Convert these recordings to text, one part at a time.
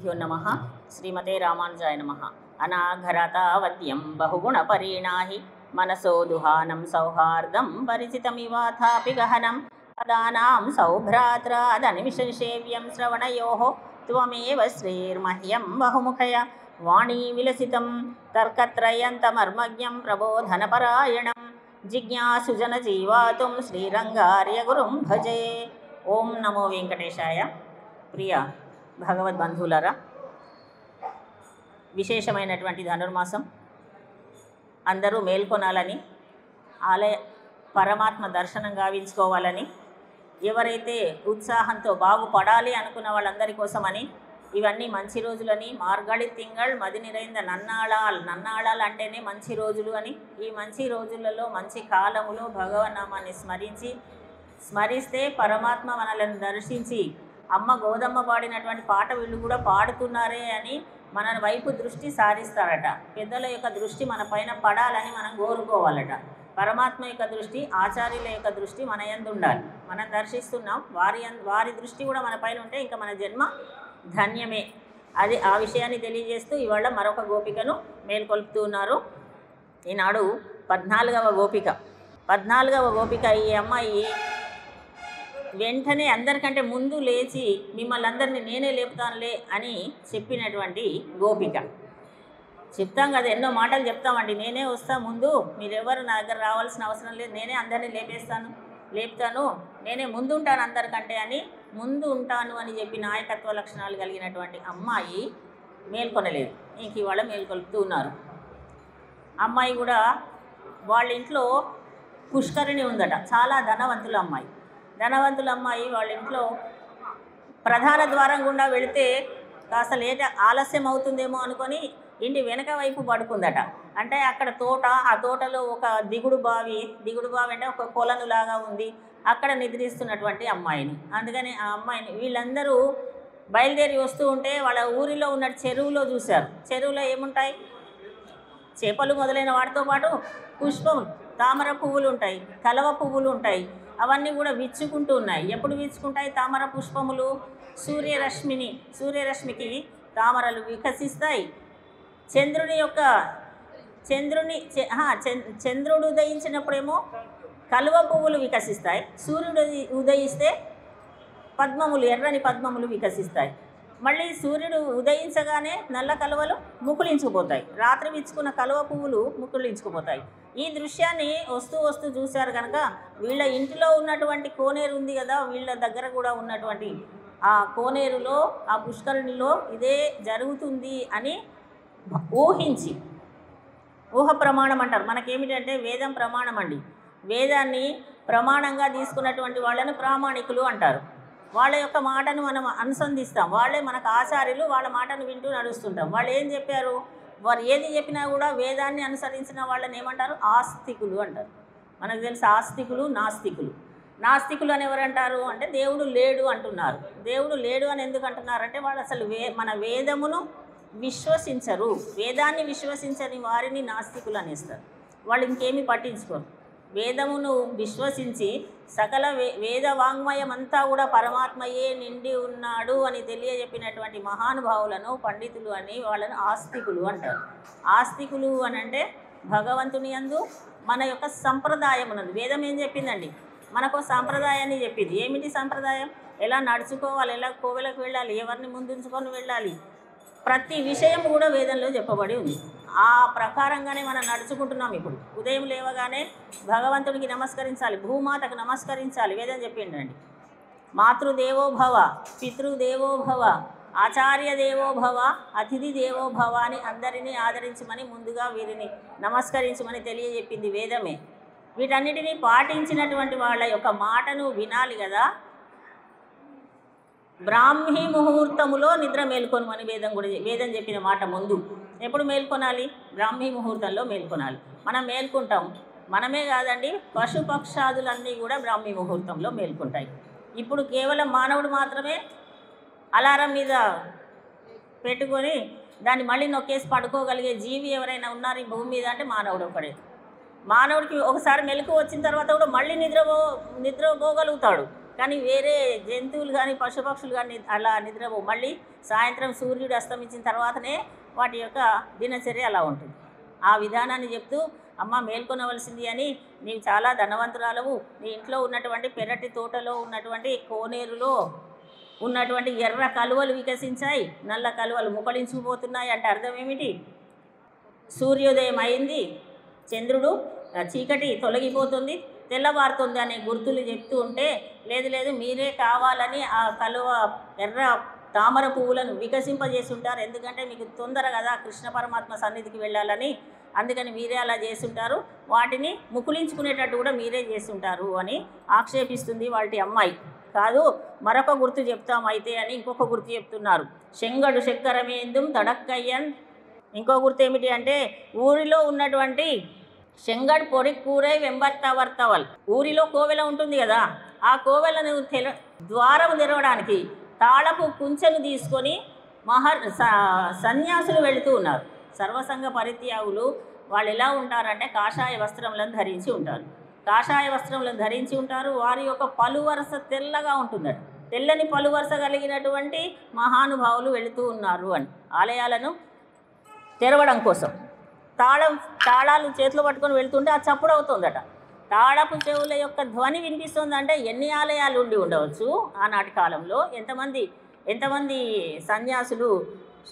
श्रीगुरुभ्यो नमः। श्रीमते रामानुजाय नमः। अनाघरतावत्यं बहुगुणपरिणाहि मनसो दुहानं सौहार्दं परिचितमिवाथापि गहनं पदानां सौभ्रात्रादनिमिषसेव्यं श्रवणयोः त्वमेव श्रीर्मह्यं बहुमुखया वाणी विलसितं तर्कत्रयन्तमर्मज्ञं प्रबोधनपरायणं जिज्ञासुजनजीवातुं श्रीरङ्गार्यगुरुं भजे। ओं नमो वेंकटेशाय। ప్రియ భగవద్బంధువులారా, విశేషమైనటువంటి ధనుర్మాసం అందరూ మేల్కొనాలని, ఆలయ పరమాత్మ దర్శనం గావించుకోవాలని, ఎవరైతే ఉత్సాహంతో బాగుపడాలి అనుకున్న వాళ్ళందరి కోసమని ఇవన్నీ మంచి రోజులని, మార్గళి తింగళ్ మది నిరైంద నన్నాళాలు అంటేనే మంచి రోజులు అని, ఈ మంచి రోజులలో మంచి కాలములో భగవన్నామాన్ని స్మరిస్తే పరమాత్మ మనలను దర్శించి అమ్మ గోదమ్మ పాడినటువంటి పాట వీళ్ళు కూడా పాడుతున్నారే అని మన వైపు దృష్టి సారిస్తారట. పెద్దల యొక్క దృష్టి మన పైన పడాలని మనం కోరుకోవాలట. పరమాత్మ యొక్క దృష్టి, ఆచార్యుల యొక్క దృష్టి మన యందు ఉండాలి. మనం దర్శిస్తున్నాం, వారి దృష్టి కూడా మన పైన ఉంటే ఇంకా మన జన్మ ధన్యమే. అది ఆ విషయాన్ని తెలియజేస్తూ ఇవాళ మరొక గోపికను మేల్కొల్పుతున్నారు. ఈనాడు 14వ గోపిక. ఈ అమ్మాయి వెంటనే అందరికంటే ముందు లేచి మిమ్మల్ని అందరినీ నేనే లేపుతానులే అని చెప్పినటువంటి గోపిక. చెప్తాం కదా, ఎన్నో మాటలు చెప్తామండి. నేనే వస్తా ముందు, మీరెవరు నా దగ్గర రావాల్సిన అవసరం లేదు, నేనే అందరినీ లేపుతాను, నేనే ముందు ఉంటాను అందరికంటే అని ముందు ఉంటాను అని చెప్పి నాయకత్వ లక్షణాలు కలిగినటువంటి అమ్మాయి మేల్కొనలేదు. ఇంక ఇవాళ మేల్కొల్పుతూ ఉన్నారు. అమ్మాయి కూడా వాళ్ళ ఇంట్లో పుష్కరిణి ఉందట. చాలా ధనవంతుల అమ్మాయి. వాళ్ళ ఇంట్లో ప్రధాన ద్వారం గుండా వెళితే కాస్త ఆలస్యం అవుతుందేమో అనుకొని ఇంటి వెనక వైపు పడుకుందట. అంటే అక్కడ ఆ తోటలో ఒక దిగుడు బావి అంటే ఒక కొలనులాగా ఉంది. అక్కడ నిద్రిస్తున్నటువంటి అమ్మాయిని. అందుకని ఆ అమ్మాయిని వీళ్ళందరూ బయలుదేరి వస్తూ ఉంటే వాళ్ళ ఊరిలో ఉన్న చెరువులో చూశారు. చెరువులో ఏముంటాయి? చేపలు మొదలైన వాటితో పాటు పుష్పం, తామర పువ్వులు ఉంటాయి, కలవ పువ్వులు ఉంటాయి. అవన్నీ కూడా విచ్చుకుంటూ ఉన్నాయి. ఎప్పుడు విచ్చుకుంటాయి? తామర పుష్పములు సూర్యరశ్మికి తామరలు వికసిస్తాయి. చంద్రుడు ఉదయించినప్పుడేమో కలువ పువ్వులు వికసిస్తాయి. సూర్యుడు ఉదయిస్తే ఎర్రని పద్మములు వికసిస్తాయి. మళ్ళీ సూర్యుడు ఉదయించగానే నల్ల కలువలు ముకుళించుకుపోతాయి. రాత్రి విచ్చుకున్న కలువ పువ్వులు ముకుళించుకుపోతాయి. ఈ దృశ్యాన్ని వస్తూ చూశారు కనుక వీళ్ళ ఇంటిలో ఉన్నటువంటి కోనేరు ఉంది కదా, వీళ్ళ దగ్గర కూడా ఉన్నటువంటి ఆ కోనేరులో, ఆ పుష్కరిణిలో ఇదే జరుగుతుంది అని ఊహ ప్రమాణం అంటారు. మనకేమిటంటే వేదం ప్రమాణం అండి. వేదాన్ని ప్రమాణంగా తీసుకున్నటువంటి వాళ్ళని ప్రామాణికులు అంటారు. వాళ్ళ యొక్క మాటను మనం అనుసంధిస్తాం. వాళ్ళే మనకు ఆచార్యులు. వాళ్ళ మాటను వింటూ నడుస్తుంటాం. వాళ్ళు ఏం చెప్పారు, వారు ఏది చెప్పినా కూడా వేదాన్ని అనుసరించిన వాళ్ళని ఏమంటారు? ఆస్తికులు అంటారు. మనకు తెలుసు ఆస్తికులు, నాస్తికులు అని ఎవరంటారు అంటే దేవుడు లేడు అంటున్నారు. దేవుడు లేడు అని ఎందుకు అంటున్నారంటే వాళ్ళు అసలు మన వేదమును విశ్వసించరు. వేదాన్ని విశ్వసించని వారిని నాస్తికులు అనేస్తారు. వాళ్ళు ఇంకేమీ పట్టించుకోరు. వేదమును విశ్వసించి సకల వేద వాంగ్మయం అంతా కూడా పరమాత్మయే నిండి ఉన్నాడు అని తెలియజెప్పినటువంటి మహానుభావులను, పండితులు అని వాళ్ళను ఆస్తికులు అంటారు. ఆస్తికులు అని అంటే భగవంతుని యందు మన యొక్క సంప్రదాయం ఉన్నది. వేదం ఏం చెప్పిందండి? మనకు సాంప్రదాయాన్ని చెప్పింది. ఏమిటి సంప్రదాయం? ఎలా నడుచుకోవాలి, ఎలా కోవెలకు వెళ్ళాలి, ఎవరిని ముందుంచుకొని వెళ్ళాలి, ప్రతి విషయం కూడా వేదంలో చెప్పబడి ఉంది. ఆ ప్రకారంగానే మనం నడుచుకుంటున్నాం. ఇప్పుడు ఉదయం లేవగానే భగవంతుడికి నమస్కరించాలి, భూమాతకు నమస్కరించాలి. వేదం చెప్పిండండి. మాతృదేవోభవ, పితృదేవోభవ, ఆచార్య దేవోభవ, అతిథి దేవోభవ అని అందరినీ ఆదరించమని, ముందుగా వీరిని నమస్కరించమని తెలియజెప్పింది వేదమే. వీటన్నిటినీ పాటించినటువంటి వాళ్ళ యొక్క మాటను వినాలి కదా. బ్రాహ్మీ ముహూర్తములో నిద్ర మేల్కొనమని వేదం చెప్పిన మాట ముందు. ఎప్పుడు మేల్కొనాలి? బ్రాహ్మీ ముహూర్తంలో మేల్కొనాలి. మనం మేల్కొంటాం. మనమే కాదండి, పశుపక్షాదులన్నీ కూడా బ్రాహ్మీ ముహూర్తంలో మేల్కొంటాయి. ఇప్పుడు కేవలం మానవుడు మాత్రమే అలారం మీద పెట్టుకొని దాన్ని మళ్ళీ నొక్కేసి పడుకోగలిగే జీవి ఎవరైనా ఉన్నారు ఈ భూమి మీద అంటే మానవుడు ఒకడే. మానవుడికి ఒకసారి మెలకు వచ్చిన తర్వాత కూడా మళ్ళీ నిద్రపోగలుగుతాడు. కానీ వేరే జంతువులు కానీ పశుపక్షులు కానీ అలా నిద్రపోవు. మళ్ళీ సాయంత్రం సూర్యుడు అస్తమించిన తర్వాతనే వాటి యొక్క దినచర్య అలా ఉంటుంది. ఆ విధానాన్ని చెప్తూ అమ్మ మేల్కొనవలసింది అని, నీవు చాలా ధనవంతురాలవు, నీ ఇంట్లో ఉన్నటువంటి పెరటి తోటలో ఉన్నటువంటి కోనేరులో ఉన్నటువంటి ఎర్ర కలువలు వికసించాయి, నల్ల కలువలు ముకళించుకుపోతున్నాయి అంటే అర్థం ఏమిటి? సూర్యోదయం అయింది, చంద్రుడు చీకటి తొలగిపోతుంది, తెల్లవారుతుంది అనే గుర్తులు చెప్తూ ఉంటే, లేదు లేదు మీరే కావాలని ఆ కలువ ఎర్ర తామర పువ్వులను వికసింపజేసి ఉంటారు, ఎందుకంటే మీకు తొందర కదా కృష్ణ పరమాత్మ సన్నిధికి వెళ్ళాలని, అందుకని మీరే అలా చేస్తుంటారు, వాటిని ముకులించుకునేటట్టు కూడా మీరే చేస్తుంటారు అని ఆక్షేపిస్తుంది వాటి అమ్మాయి. కాదు, మరొక గుర్తు చెప్తాం అయితే అని ఇంకొక గుర్తు చెప్తున్నారు. శంగడు చక్కరమేందుం తడక్కయ్యన్. ఇంకో గుర్తు ఏమిటి అంటే, ఊరిలో ఉన్నటువంటి శంగడ్ పొరి కూరై వెంబర్తవర్తవల్, ఊరిలో కోవెల ఉంటుంది కదా, ఆ కోవెలను ద్వారం తెరవడానికి తాళపు కుంచెను తీసుకొని సన్యాసులు వెళుతూ ఉన్నారు. సర్వసంగ పరిత్యాగులు వాళ్ళు ఎలా ఉంటారంటే కాషాయ వస్త్రములను ధరించి ఉంటారు. కాషాయ వస్త్రములను ధరించి ఉంటారు. వారి యొక్క పలువరస తెల్లగా ఉంటుందట. తెల్లని పలువరస కలిగినటువంటి మహానుభావులు వెళుతూ ఉన్నారు అని ఆలయాలను తెరవడం కోసం. తాళాలు చేతిలో పట్టుకొని వెళ్తుంటే ఆ చప్పుడు అవుతుందట. తాళపు చెవుల యొక్క ధ్వని వినిపిస్తుందంటే ఎన్ని ఆలయాలు ఉండి ఉండవచ్చు ఆనాటి కాలంలో, ఎంతమంది సన్యాసులు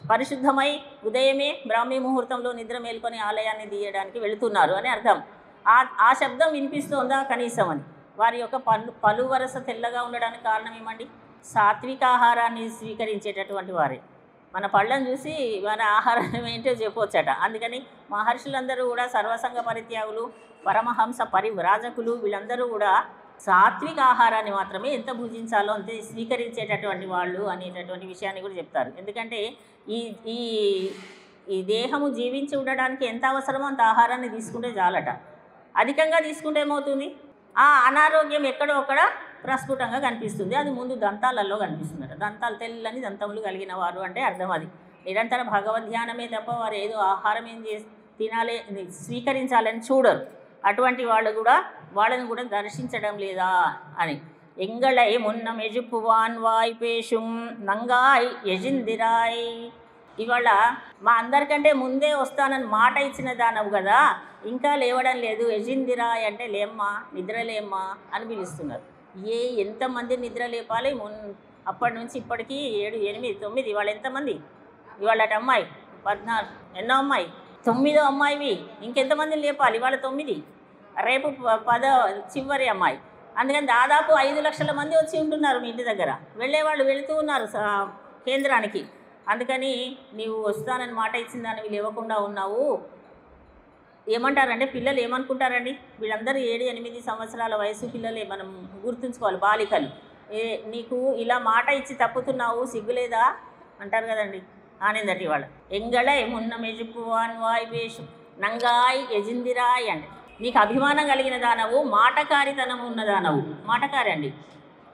పరిశుద్ధమై ఉదయమే బ్రాహ్మీ ముహూర్తంలో నిద్ర మేల్కొని ఆలయాన్ని తీయడానికి వెళుతున్నారు అని అర్థం. ఆ శబ్దం వినిపిస్తుందా కనీసం అని. వారి యొక్క పలువరస తెల్లగా ఉండడానికి కారణం ఏమండి? సాత్విక ఆహారాన్ని స్వీకరించేటటువంటి వారే. మన పళ్ళను చూసి మన ఆహారం ఏంటో చెప్పవచ్చట. అందుకని మహర్షులందరూ కూడా సర్వసంగ పరిత్యాగులు, పరమహంస పరివ్రాజకులు, వీళ్ళందరూ కూడా సాత్విక ఆహారాన్ని మాత్రమే ఎంత భుజించాలో అంతే స్వీకరించేటటువంటి వాళ్ళు అనేటటువంటి విషయాన్ని కూడా చెప్తారు. ఎందుకంటే ఈ ఈ దేహము జీవించి ఉండడానికి ఎంత అవసరమో అంత ఆహారాన్ని తీసుకుంటే చాలట. అధికంగా తీసుకుంటే ఏమవుతుంది? ఆ అనారోగ్యం ఎక్కడో అక్కడ ప్రస్ఫుటంగా కనిపిస్తుంది. అది ముందు దంతాలలో కనిపిస్తుందట. దంతాలు తెల్లని దంతములు కలిగిన వారు అంటే అర్థం అది. నిరంతర భగవద్ధ్యానమే తప్ప వారు ఏదో ఆహారం ఏం తినాలి స్వీకరించాలని చూడరు. అటువంటి వాళ్ళని కూడా దర్శించడం లేదా అని. ఎంగళై మున్న మెజుపువాన్ వాయిపేషుం నంగాయ్ యజిందిరాయ్. ఇవాళ మా అందరికంటే ముందే వస్తానని మాట ఇచ్చిన దానవు కదా, ఇంకా లేవడం లేదు, యజిందిరాయ్ అంటే లేమ్మా, నిద్రలేమ్మా అని పిలుస్తున్నారు. ఎంతమంది నిద్ర లేపాలి? అప్పటి నుంచి ఇప్పటికీ 7, 8, 9. ఇవాళ ఎంతమంది? ఇవాళ అమ్మాయి 14, ఎన్నో అమ్మాయి 9వ అమ్మాయివి, ఇంకెంతమందిని లేపాలి? ఇవాళ 9, రేపు 10 చివరి అమ్మాయి. అందుకని దాదాపు 5 లక్షల మంది వచ్చి ఉంటున్నారు మీ ఇంటి దగ్గర. వెళ్ళేవాళ్ళు వెళుతూ ఉన్నారు కేంద్రానికి. అందుకని నీవు వస్తానని మాట ఇచ్చిన దాన్ని వీళ్ళు ఇవ్వకుండా ఉన్నావు. ఏమంటారంటే పిల్లలు ఏమనుకుంటారండి, వీళ్ళందరూ 7, 8 సంవత్సరాల వయసు పిల్లలే, మనం గుర్తుంచుకోవాలి, బాలికలు. నీకు ఇలా మాట ఇచ్చి తప్పుతున్నావు, సిగ్గులేదా అంటారు కదండి. ఆనందటి వాళ్ళ ఎంగళై మున్న మెజుపువాన్ వాయిపేషు నంగాయ్ యజిందిరాయ్ అంటే నీకు అభిమానం కలిగిన దానవు, మాటకారితనం ఉన్న దానవు. మాటకారి అండి,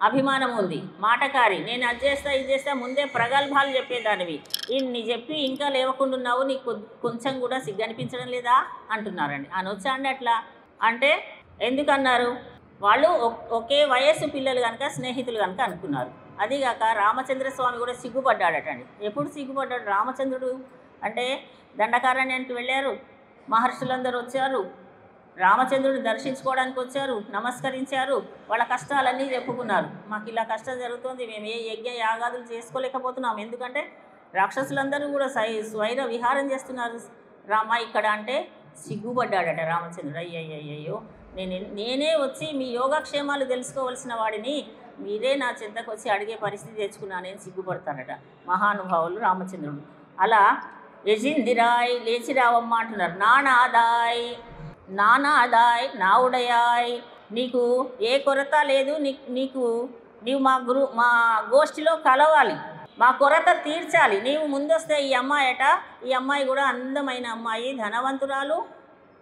అభిమానం ఉంది, మాటకారి. నేను అది చేస్తా ఇది చేస్తా ముందే ప్రగల్భాలు చెప్పేదానివి. ఇన్ని చెప్పి ఇంకా లేవకుండున్నావు, నీకు కొంచెం కూడా సిగ్గు అనిపించడం లేదా అంటున్నారండి. అనొచ్చా అండి అట్లా? అంటే ఎందుకన్నారు? వాళ్ళు ఒకే వయస్సు పిల్లలు కనుక, స్నేహితులు కనుక అనుకున్నారు. అదిగాక రామచంద్రస్వామి కూడా సిగ్గుపడ్డాడటండి. ఎప్పుడు సిగ్గుపడ్డాడు రామచంద్రుడు అంటే? దండకారణ్యానికి వెళ్ళారు, మహర్షులందరూ వచ్చారు, రామచంద్రుడిని దర్శించుకోవడానికి వచ్చారు, నమస్కరించారు, వాళ్ళ కష్టాలన్నీ చెప్పుకున్నారు. మాకు ఇలా కష్టం జరుగుతుంది, మేము ఏ యజ్ఞ యాగాదులు చేసుకోలేకపోతున్నాం, ఎందుకంటే రాక్షసులందరూ కూడా స్వైర విహారం చేస్తున్నారు రామ ఇక్కడ అంటే సిగ్గుపడ్డాడట రామచంద్రుడు. అయ్యయ్యయ్యో, నేనే వచ్చి మీ యోగక్షేమాలు తెలుసుకోవలసిన వాడిని మీరే నా చెంతకు వచ్చి అడిగే పరిస్థితి తెచ్చుకున్నానని సిగ్గుపడతాడట మహానుభావులు రామచంద్రుడు. అలా యజిందిరాయ్ లేచి రావమ్మ అంటున్నారు. నానాదాయ్ నావుడయాయ్, నీకు ఏ కొరత లేదు, నీవు మా గోష్ఠిలో కలవాలి, మా కొరత తీర్చాలి. నీవు ముందొస్తే ఈ అమ్మాయి కూడా అందమైన అమ్మాయి, ధనవంతురాలు,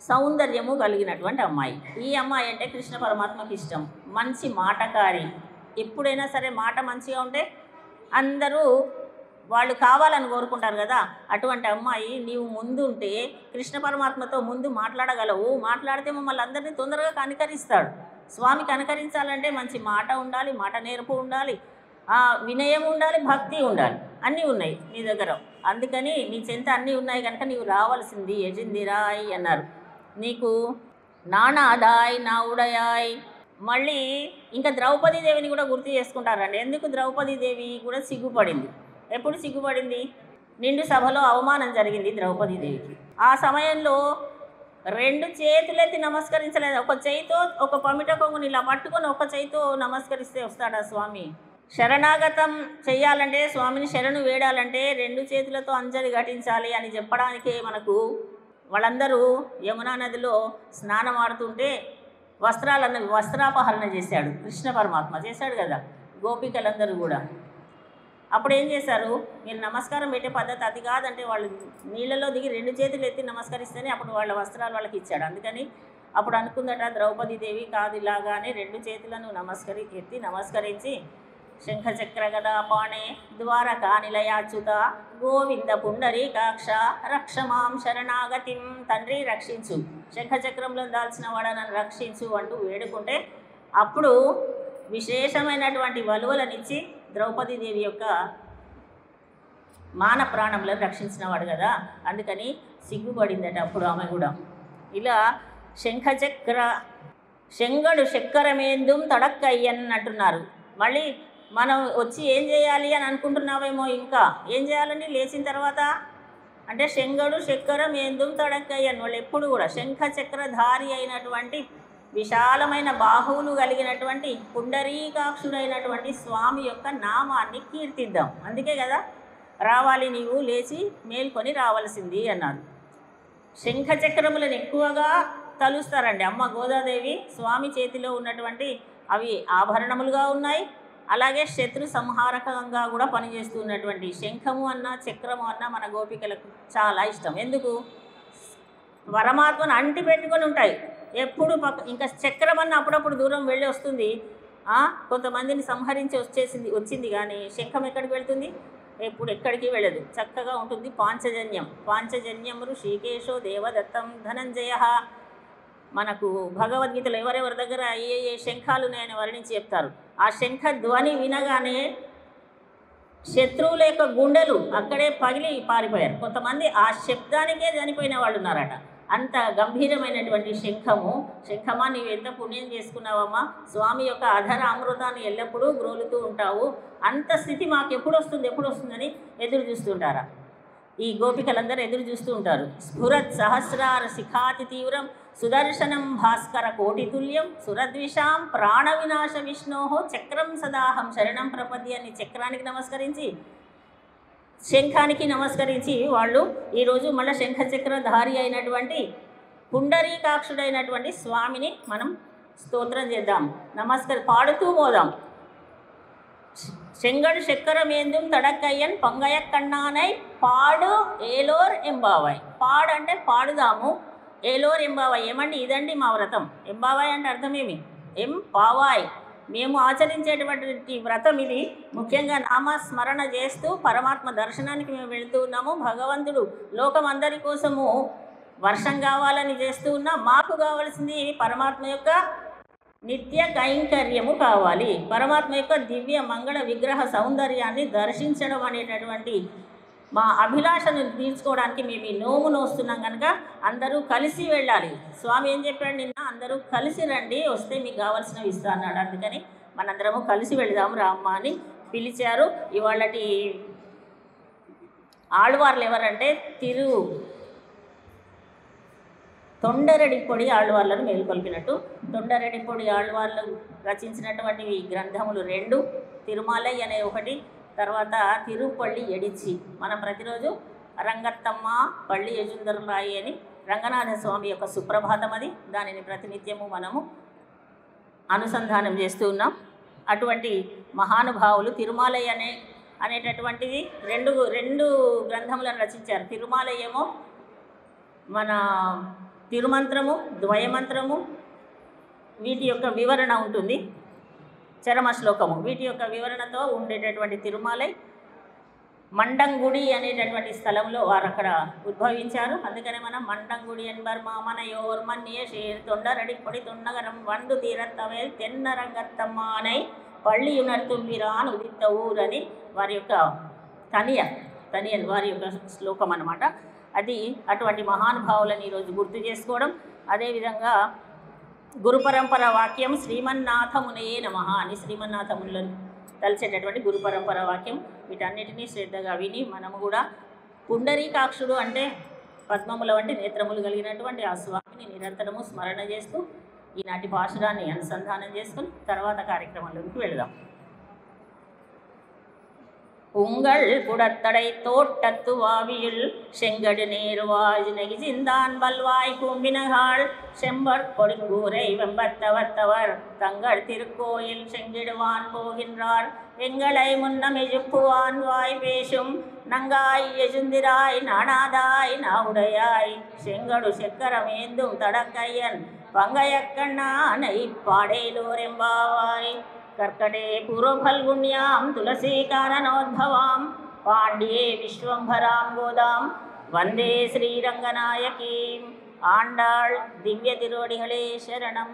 సౌందర్యము కలిగినటువంటి అమ్మాయి. ఈ అమ్మాయి అంటే కృష్ణ పరమాత్మకి ఇష్టం, మంచి మాటకారి. ఎప్పుడైనా సరే మాట మంచిగా ఉంటే అందరూ వాళ్ళు కావాలని కోరుకుంటారు కదా. అటువంటి అమ్మాయి నీవు ముందుంటే కృష్ణ పరమాత్మతో ముందు మాట్లాడగలవు. మాట్లాడితే మమ్మల్ని అందరినీ తొందరగా కనికరిస్తాడు. స్వామికి అనుకరించాలంటే మంచి మాట ఉండాలి, మాట నేర్పు ఉండాలి, వినయం ఉండాలి, భక్తి ఉండాలి, అన్నీ ఉన్నాయి నీ దగ్గర. అందుకని నీ చెంత అన్నీ ఉన్నాయి కనుక నీవు రావాల్సింది యజిందిరాయ్ అన్నారు. నీకు నానాదాయ్ నా ఉడయాయ్. మళ్ళీ ఇంకా ద్రౌపదీదేవిని కూడా గుర్తు చేసుకుంటారండి. ఎందుకు ద్రౌపదీదేవి కూడా సిగ్గుపడింది. ఎప్పుడు సిగ్గుపడింది? నిండు సభలో అవమానం జరిగింది ద్రౌపదీదేవికి. ఆ సమయంలో 2 చేతులెత్తి నమస్కరించలేదు. ఒక చేయితో ఒక పమిట కొంగుని ఇలా పట్టుకొని ఒక చేయితో నమస్కరిస్తే వస్తాడా స్వామి? శరణాగతం చెయ్యాలంటే, స్వామిని శరణు వేడాలంటే 2 చేతులతో అంజలి ఘటించాలి అని చెప్పడానికే మనకు వాళ్ళందరూ యమునా నదిలో స్నానం ఆడుతుంటే వస్త్రాపహరణ చేశాడు కృష్ణ పరమాత్మ, చేశాడు కదా గోపికలందరూ కూడా. అప్పుడు ఏం చేశారు? మీరు నమస్కారం పెట్టే పద్ధతి అది కాదంటే వాళ్ళు నీళ్ళలో దిగి 2 చేతులు ఎత్తి నమస్కరిస్తేనే అప్పుడు వాళ్ళ వస్త్రాలు వాళ్ళకి ఇచ్చాడు. అందుకని అప్పుడు అనుకుందట ద్రౌపదీదేవి, కాదు ఇలాగానే 2 చేతులను ఎత్తి నమస్కరించి శంఖచక్ర గదా పాణే ద్వారకా నిలయాచ్యుత గోవింద పుండరీకాక్ష రక్షమాం శరణాగతిం. తండ్రి రక్షించు, శంఖచక్రంలో దాల్చిన వాడ నన్ను రక్షించు అంటూ వేడుకుంటే అప్పుడు విశేషమైనటువంటి వలువలనిచ్చి ద్రౌపదీదేవి యొక్క మాన ప్రాణంలను రక్షించిన వాడు కదా, అందుకని సిగ్గుపడిందట అప్పుడు ఆమె కూడా. ఇలా శంగడు చక్కెరమేందుం తడక్కయ్యన్ అంటున్నారు. మళ్ళీ మనం వచ్చి ఏం చేయాలి అని అనుకుంటున్నావేమో, ఇంకా ఏం చేయాలని లేచిన తర్వాత అంటే శంగడు చక్కెరమేందుం తడక్కయ్యన్. వాళ్ళు ఎప్పుడు కూడా శంఖ చక్రధారి అయినటువంటి విశాలమైన బాహువులు కలిగినటువంటి పుండరీకాక్షుడైనటువంటి స్వామి యొక్క నామాన్ని కీర్తిద్దాం. అందుకే కదా రావాలి, నీవు లేచి మేల్కొని రావాల్సింది అన్నారు. శంఖచక్రములను ఎక్కువగా తలుస్తారండి. అమ్మ గోదాదేవి స్వామి చేతిలో ఉన్నటువంటి అవి ఆభరణములుగా ఉన్నాయి. అలాగే శత్రు సంహారకంగా కూడా పనిచేస్తున్నటువంటి శంఖము అన్న చక్రము అన్న మన గోపికలకు చాలా ఇష్టం. ఎందుకు? పరమాత్మను అంటి పెట్టుకొని ఉంటాయి ఎప్పుడు. ఇంకా చక్రం అన్న అప్పుడప్పుడు దూరం వెళ్ళి వస్తుంది, కొంతమందిని సంహరించి వచ్చింది కానీ శంఖం ఎక్కడికి వెళ్తుంది? ఎప్పుడు ఎక్కడికి వెళ్ళదు, చక్కగా ఉంటుంది. పాంచజన్యం ఋషికేశో దేవదత్తం ధనంజయ. మనకు భగవద్గీతలో ఎవరెవరి దగ్గర ఏ శంఖాలు ఉన్నాయని వర్ణించి చెప్తారు. ఆ శంఖ ధ్వని వినగానే శత్రువుల యొక్క గుండెలు అక్కడే పగిలి పారిపోయారు. కొంతమంది ఆ శబ్దానికే చనిపోయిన వాళ్ళు ఉన్నారట. అంత గంభీరమైనటువంటి శంఖమా నీవు ఎంత పుణ్యం చేసుకున్నావమ్మా, స్వామి యొక్క అధర అమృతాన్ని ఎల్లప్పుడూ గ్రోలుతూ ఉంటావు, అంత స్థితి మాకు ఎప్పుడు వస్తుందని ఎదురు చూస్తుంటారా? ఈ గోపికలందరూ ఎదురు చూస్తూ ఉంటారు. స్ఫురత్ సహస్రార శిఖాతి తీవ్రం సుదర్శనం భాస్కర కోటితుల్యం సురద్విషాం ప్రాణ వినాశ విష్ణోహో చక్రం సదాహం శరణం ప్రపద్య అని చక్రానికి నమస్కరించి శంఖానికి నమస్కరించి వాళ్ళు ఈరోజు మళ్ళీ శంఖచక్రధారి అయినటువంటి పుండరీకాక్షుడైనటువంటి స్వామిని మనం స్తోత్రం చేద్దాం, పాడుతూ పోదాం. செங்கடு చక్కెరమేందుం తడక్కయ్యన్ పొంగయ కన్నానై పాడు ఏలోర్ ఎంబావాయ్. పాడు అంటే పాడుదాము, ఏలోర్ ఎంబావాయ్. ఏమండి ఇదండి మా వ్రతం. ఎంబావాయ్ అంటే అర్థమేమి? పావాయ్. మేము ఆచరించేటువంటి వ్రతం ఇది. ముఖ్యంగా నామస్మరణ చేస్తూ పరమాత్మ దర్శనానికి మేము వెళుతూ ఉన్నాము. భగవంతుడు లోకం అందరి కోసము వర్షం కావాలని చేస్తూ ఉన్నాం. మాకు కావాల్సింది పరమాత్మ యొక్క నిత్య కైంకర్యము కావాలి. పరమాత్మ యొక్క దివ్య మంగళ విగ్రహ సౌందర్యాన్ని దర్శించడం అనేటటువంటి మా అభిలాషను తీర్చుకోవడానికి మేము ఈ నోమును వస్తున్నాం కనుక అందరూ కలిసి వెళ్ళాలి. స్వామి ఏం చెప్పాడు నిన్న? అందరూ కలిసి రండి, వస్తే మీకు కావాల్సినవి ఇస్తా అన్నాడు. అందుకని మనందరము కలిసి వెళదాము రామ్మ అని పిలిచారు. ఇవాళటి ఆళ్వార్లు ఎవరంటే తొండరెడ్డిపొడి ఆళ్వార్లను మేలుకొల్పినట్టు తొండరెడ్డిపొడి ఆళ్వార్లు రచించినటువంటివి గ్రంథములు 2, తిరుమలై అనే ఒకటి, తర్వాత తిరుపల్లి ఎడిచి. మనం ప్రతిరోజు రంగత్తమ్మ పల్లి యజుందరులాయి అని రంగనాథ స్వామి యొక్క సుప్రభాతం అది. దానిని ప్రతినిత్యము మనము అనుసంధానం చేస్తూ ఉన్నాం. అటువంటి మహానుభావులు తిరుమలై అనేటటువంటిది రెండు గ్రంథములను రచించారు. తిరుమలై ఏమో మన తిరుమంత్రము, ద్వయమంత్రము, వీటి యొక్క వివరణ ఉంటుంది. చరమ శ్లోకము వీటి యొక్క వివరణతో ఉండేటటువంటి తిరుమలై. మండంగుడి అనేటటువంటి స్థలంలో వారు అక్కడ ఉద్భవించారు. అందుకనే మనం మండంగుడి ఎన్బర్ మామనయోర్ మన్య షేర్ తొండరడి పొడి తొండగరం వండు తీరత్తవేల్ తెన్నరంగత్తమ్మ అనై పళ్ళి ఉనర్తుంబిరాన్ ఉదిత్త ఊరని వారి యొక్క తనియన్ వారి యొక్క శ్లోకం అన్నమాట. అది అటువంటి మహానుభావులను ఈరోజు గుర్తు చేసుకోవడం. అదేవిధంగా గురు పరంపర వాక్యం శ్రీమన్నాథమునే నమః అని శ్రీమన్నాథములను తలిచేటటువంటి గురు పరంపర వాక్యం. వీటన్నిటినీ శ్రద్ధగా విని మనము కూడా పుండరీకాక్షుడు అంటే పద్మముల వంటి నేత్రములు కలిగినటువంటి ఆ స్వామిని నిరంతరము స్మరణ చేస్తూ ఈనాటి పాశురాన్ని అనుసంధానం చేసుకుని తర్వాత కార్యక్రమంలోకి వెళదాం. உங்கள் குடத்தடை தோட்டத்து வாவியுள் செங்கடு நேர்வாய் நெகிசிந்தான் வல்வாய் கூம்பினகாள் செம்பற் கொடுங்கூரை வெம்பத்தவத்தவர் தங்கள் திருக்கோயில் செங்கிடுவான் போகின்றார் எங்களை முன்னமெழுப்புவான் வாய் பேசும் நங்காய் எசுந்திராய் நாணாதாய் நாவுடையாய் செங்கடு செக்கரமேந்தும் தடக்கையன் பங்கையக்கண்ணானை பாடேலோரெம்பாவாய் कर्कटे पूर्वफल्गुण्यां तुलसीकाननोद्भवां पाण्ड्ये विश्वंभरां गोदां वन्दे श्रीरङ्गनायकीं आण्डाळ் दिव्य तिरुवडिகளே शरणं.